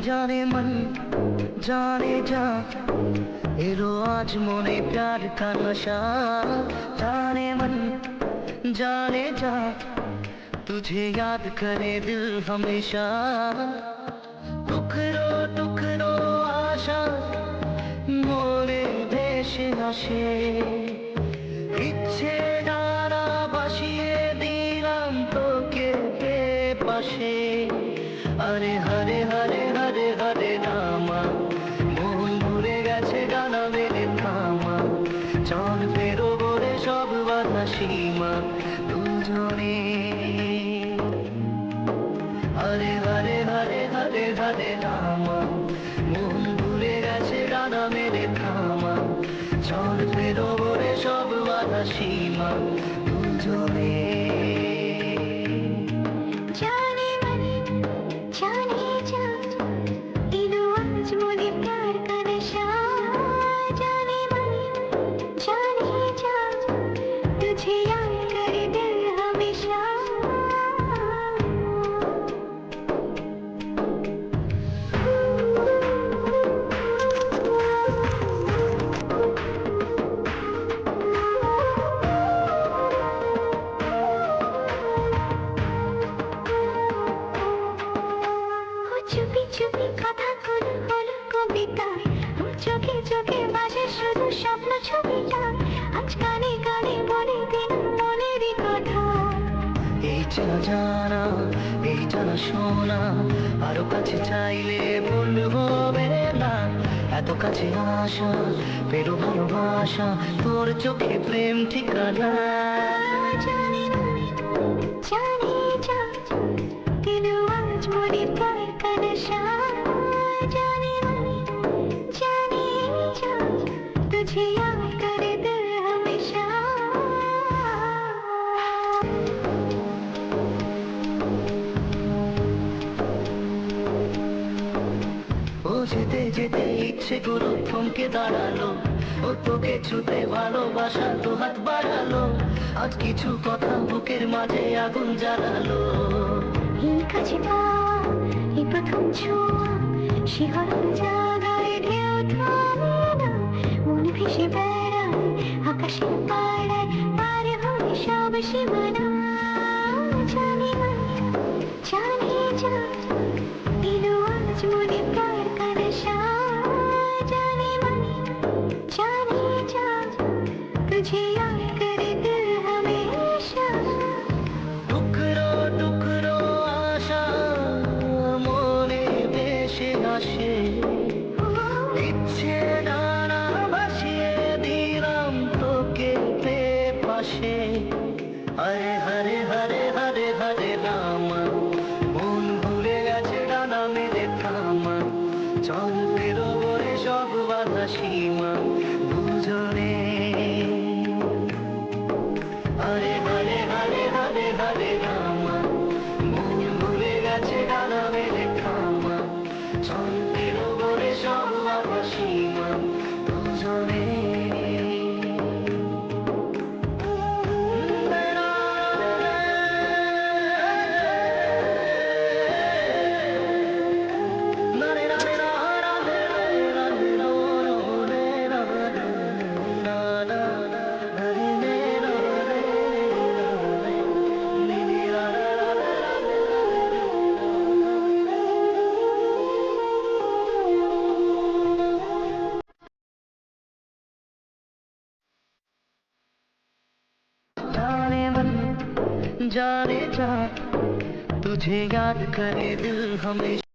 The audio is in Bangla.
जाने मन जाने जा एलो आज मोने प्यार का नशा। जाने मन जाने जा तुझे याद करे दिल हमेशा। टुकरो आशा मोरे ভেসে আসে। ইচ্ছে ডানা ভাসিয়ে দিলাম তোকে পাশে। আরে হরে হরে হরে হরে রামা মন ভুলে গেছে ডানা মেলে থামা। চল বেরোবো রে সব বাধা সীমা দুজনে। হরে হরে হরে হরে হরে রামা মন ভুলে গেছে ডানা মেলে থামা। চল বেরোবো রে সব বাধা সীমা দুজনে। চুপি চুপি কথা হলো হলো কবিতায়। চোখে চোখে বাজে শুধু স্বপ্ন ছবিটা। আজ গানে গানে বলে দিন মনেরই কথা। এই জানা এই জানা শোনা আরো কাছে চাইলে ভুল হবে না। এত কাছে আসা পেরো ভালোবাসা তোর চোখে প্রেম ঠিকানা। জানি না জানি যা দিলো আজ মনে প্যার কা নশা। জানি না জানি যা तुझे याद करे दिल हमेशा। ও যেতে যেতে ইচ্ছে গুলো থমকে দাঁড়ালো। ও তোকে ছুতে ভালোবাসা তো হাত বাড়ালো। আজ কিছু কথা বুকের মাঝে আগুন জ্বালালো। এই কাছে পাওয়া এই প্রথম ছোঁয়া শিহরণ জাগায় ঢেউ থামে না। মন ভেসে বেড়ায় আকাশের পাড়ায় পার হয়ে সব সীমানা। জানি না জানি যা দিলো আজ মনে প্যার কা নশা। জানি না জানি যা तुझे याद करे दिल हमेशा। টুকরো আশা মনে ভেসে আসে। ইচ্ছে ডানা ভাসিয়ে দিলাম তোকে পাশে। হরে হরে হরে হরে হরে রামা মন ভুলে গেছে ডানা মেলে থামা। চল বেরোবো রে সব বাধা সীমা দুজনে। হরে হরে হরে হরে হরে রামা মন ভুলে গেছে ডানা মেলে থামা। চল বেরোবো রে সব বাধা সীমা দুজনে। जाने मन जाने जा तुझे याद करे दिल हमेशा।